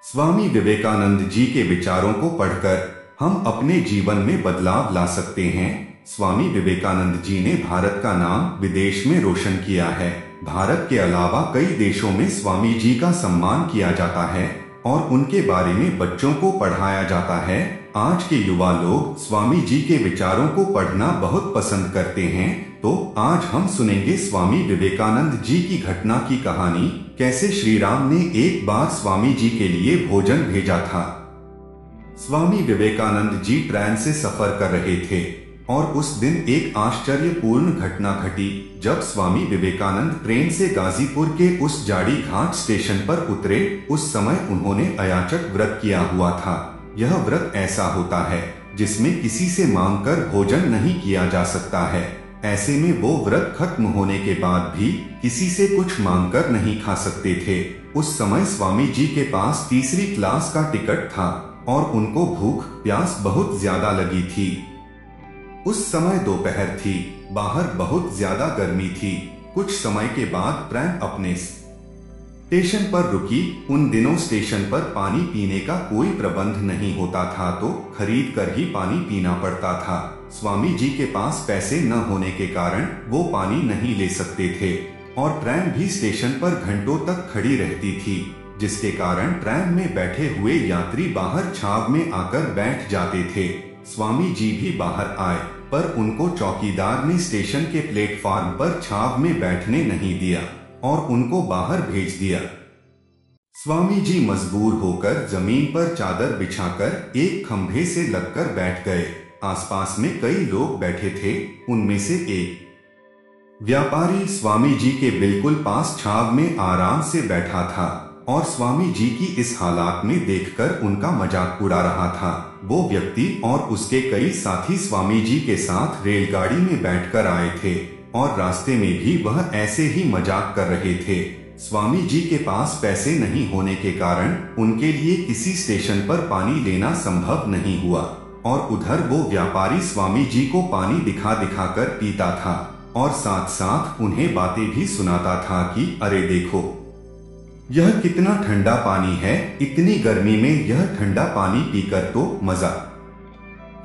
स्वामी विवेकानंद जी के विचारों को पढ़कर हम अपने जीवन में बदलाव ला सकते हैं। स्वामी विवेकानंद जी ने भारत का नाम विदेश में रोशन किया है। भारत के अलावा कई देशों में स्वामी जी का सम्मान किया जाता है और उनके बारे में बच्चों को पढ़ाया जाता है। आज के युवा लोग स्वामी जी के विचारों को पढ़ना बहुत पसंद करते हैं। तो आज हम सुनेंगे स्वामी विवेकानंद जी की घटना की कहानी, कैसे श्री राम ने एक बार स्वामी जी के लिए भोजन भेजा था। स्वामी विवेकानंद जी ट्रेन से सफर कर रहे थे और उस दिन एक आश्चर्यपूर्ण घटना घटी। जब स्वामी विवेकानंद ट्रेन से गाजीपुर के उस जाड़ी घाट स्टेशन पर उतरे, उस समय उन्होंने अयाचक व्रत किया हुआ था। यह व्रत ऐसा होता है जिसमें किसी से मांगकर भोजन नहीं किया जा सकता है। ऐसे में वो व्रत खत्म होने के बाद भी किसी से कुछ मांगकर नहीं खा सकते थे। उस समय स्वामी जी के पास तीसरी क्लास का टिकट था और उनको भूख प्यास बहुत ज्यादा लगी थी। उस समय दोपहर थी, बाहर बहुत ज्यादा गर्मी थी। कुछ समय के बाद ट्रेन अपने स्टेशन पर रुकी। उन दिनों स्टेशन पर पानी पीने का कोई प्रबंध नहीं होता था, तो खरीद कर ही पानी पीना पड़ता था। स्वामी जी के पास पैसे न होने के कारण वो पानी नहीं ले सकते थे और ट्रेन भी स्टेशन पर घंटों तक खड़ी रहती थी, जिसके कारण ट्रेन में बैठे हुए यात्री बाहर छाव में आकर बैठ जाते थे। स्वामी जी भी बाहर आए, पर उनको चौकीदार ने स्टेशन के प्लेटफॉर्म पर छाव में बैठने नहीं दिया और उनको बाहर भेज दिया। स्वामी जी मजबूर होकर जमीन पर चादर बिछाकर एक खंभे से लगकर बैठ गए। आसपास में कई लोग बैठे थे। उनमें से एक व्यापारी स्वामी जी के बिल्कुल पास छाव में आराम से बैठा था और स्वामी जी की इस हालात में देखकर उनका मजाक उड़ा रहा था। वो व्यक्ति और उसके कई साथी स्वामी जी के साथ रेलगाड़ी में बैठकर आए थे और रास्ते में भी वह ऐसे ही मजाक कर रहे थे। स्वामी जी के पास पैसे नहीं होने के कारण उनके लिए किसी स्टेशन पर पानी लेना संभव नहीं हुआ और उधर वो व्यापारी स्वामी जी को पानी दिखा दिखा कर पीता था और साथ साथ उन्हें बातें भी सुनाता था कि अरे देखो, यह कितना ठंडा पानी है, इतनी गर्मी में यह ठंडा पानी पीकर तो मजा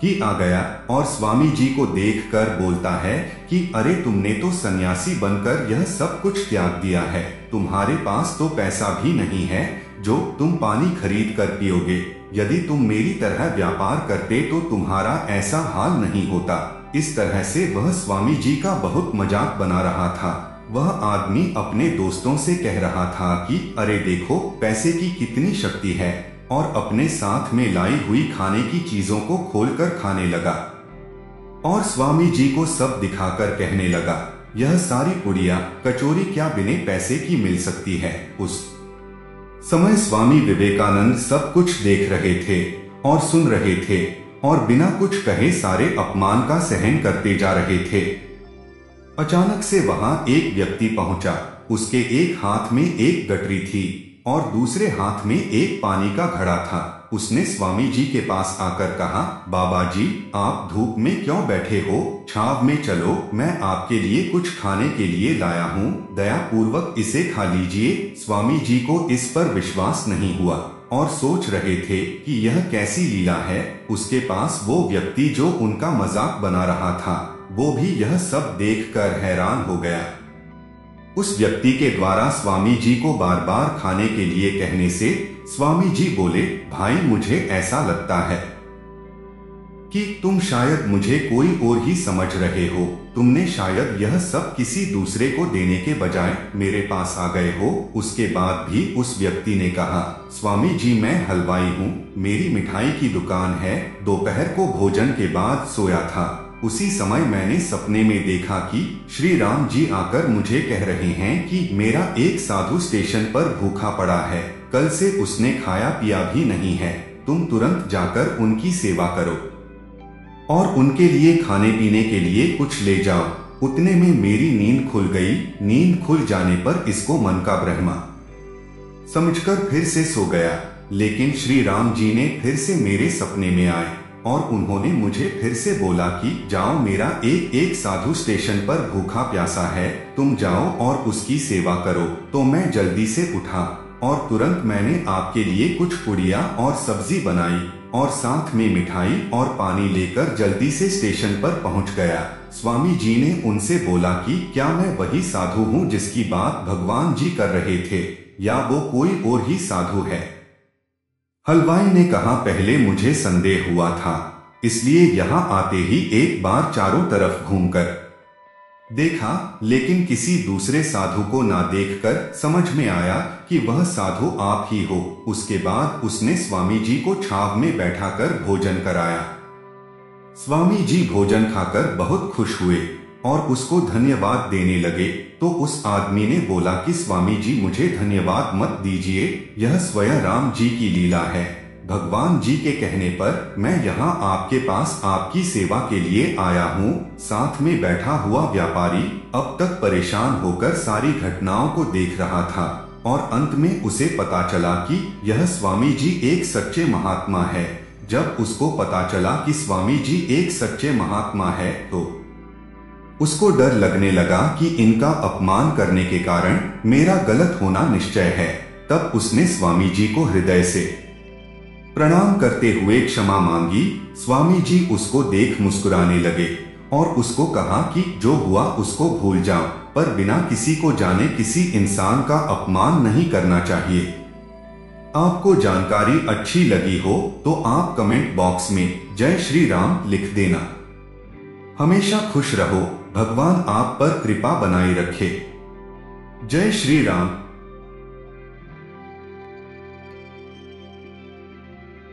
ही आ गया। और स्वामी जी को देखकर बोलता है कि अरे तुमने तो सन्यासी बनकर यह सब कुछ त्याग दिया है, तुम्हारे पास तो पैसा भी नहीं है जो तुम पानी खरीद कर पियोगे। यदि तुम मेरी तरह व्यापार करते तो तुम्हारा ऐसा हाल नहीं होता। इस तरह से वह स्वामी जी का बहुत मजाक बना रहा था। वह आदमी अपने दोस्तों से कह रहा था कि अरे देखो पैसे की कितनी शक्ति है, और अपने साथ में लाई हुई खाने की चीजों को खोलकर खाने लगा और स्वामी जी को सब दिखाकर कहने लगा, यह सारी पुड़िया कचौरी क्या बिना पैसे की मिल सकती है। उस समय स्वामी विवेकानंद सब कुछ देख रहे थे और सुन रहे थे और बिना कुछ कहे सारे अपमान का सहन करते जा रहे थे। अचानक से वहां एक व्यक्ति पहुंचा। उसके एक हाथ में एक गटरी थी और दूसरे हाथ में एक पानी का घड़ा था। उसने स्वामी जी के पास आकर कहा, बाबा जी आप धूप में क्यों बैठे हो, छाव में चलो, मैं आपके लिए कुछ खाने के लिए लाया हूँ, दया पूर्वक इसे खा लीजिए। स्वामी जी को इस पर विश्वास नहीं हुआ और सोच रहे थे कि यह कैसी लीला है। उसके पास वो व्यक्ति जो उनका मजाक बना रहा था, वो भी यह सब देखकर हैरान हो गया। उस व्यक्ति के द्वारा स्वामी जी को बार बार खाने के लिए कहने से स्वामी जी बोले, भाई मुझे ऐसा लगता है कि तुम शायद मुझे कोई और ही समझ रहे हो। तुमने शायद यह सब किसी दूसरे को देने के बजाय मेरे पास आ गए हो। उसके बाद भी उस व्यक्ति ने कहा, स्वामी जी मैं हलवाई हूँ, मेरी मिठाई की दुकान है, दोपहर को भोजन के बाद सोया था। उसी समय मैंने सपने में देखा कि श्री राम जी आकर मुझे कह रहे हैं कि मेरा एक साधु स्टेशन पर भूखा पड़ा है, कल से उसने खाया पिया भी नहीं है, तुम तुरंत जाकर उनकी सेवा करो और उनके लिए खाने पीने के लिए कुछ ले जाओ। उतने में मेरी नींद खुल गई। नींद खुल जाने पर इसको मन का ब्रह्मा समझकर फिर से सो गया। लेकिन श्री राम जी ने फिर से मेरे सपने में आए और उन्होंने मुझे फिर से बोला कि जाओ, मेरा एक साधु स्टेशन पर भूखा प्यासा है, तुम जाओ और उसकी सेवा करो। तो मैं जल्दी से उठा और तुरंत मैंने आपके लिए कुछ पुड़िया और सब्जी बनाई और साथ में मिठाई और पानी लेकर जल्दी से स्टेशन पर पहुंच गया। स्वामी जी ने उनसे बोला कि क्या मैं वही साधु हूँ जिसकी बात भगवान जी कर रहे थे, या वो कोई और ही साधु है? हलवाई ने कहा, पहले मुझे संदेह हुआ था, इसलिए यहाँ आते ही एक बार चारों तरफ घूमकर देखा, लेकिन किसी दूसरे साधु को ना देखकर समझ में आया कि वह साधु आप ही हो। उसके बाद उसने स्वामी जी को छाव में बैठाकर भोजन कराया। स्वामी जी भोजन खाकर बहुत खुश हुए और उसको धन्यवाद देने लगे, तो उस आदमी ने बोला कि स्वामी जी मुझे धन्यवाद मत दीजिए, यह स्वयं राम जी की लीला है। भगवान जी के कहने पर मैं यहाँ आपके पास आपकी सेवा के लिए आया हूँ। साथ में बैठा हुआ व्यापारी अब तक परेशान होकर सारी घटनाओं को देख रहा था और अंत में उसे पता चला कि यह स्वामी जी एक सच्चे महात्मा है। जब उसको पता चला कि स्वामी जी एक सच्चे महात्मा है तो उसको डर लगने लगा कि इनका अपमान करने के कारण मेरा गलत होना निश्चय है। तब उसने स्वामी जी को हृदय से प्रणाम करते हुए क्षमा मांगी। स्वामी जी उसको देख मुस्कुराने लगे और उसको कहा कि जो हुआ उसको भूल जाओ, पर बिना किसी को जाने किसी इंसान का अपमान नहीं करना चाहिए। आपको जानकारी अच्छी लगी हो तो आप कमेंट बॉक्स में जय श्री राम लिख देना। हमेशा खुश रहो, भगवान आप पर कृपा बनाए रखे। जय श्री राम।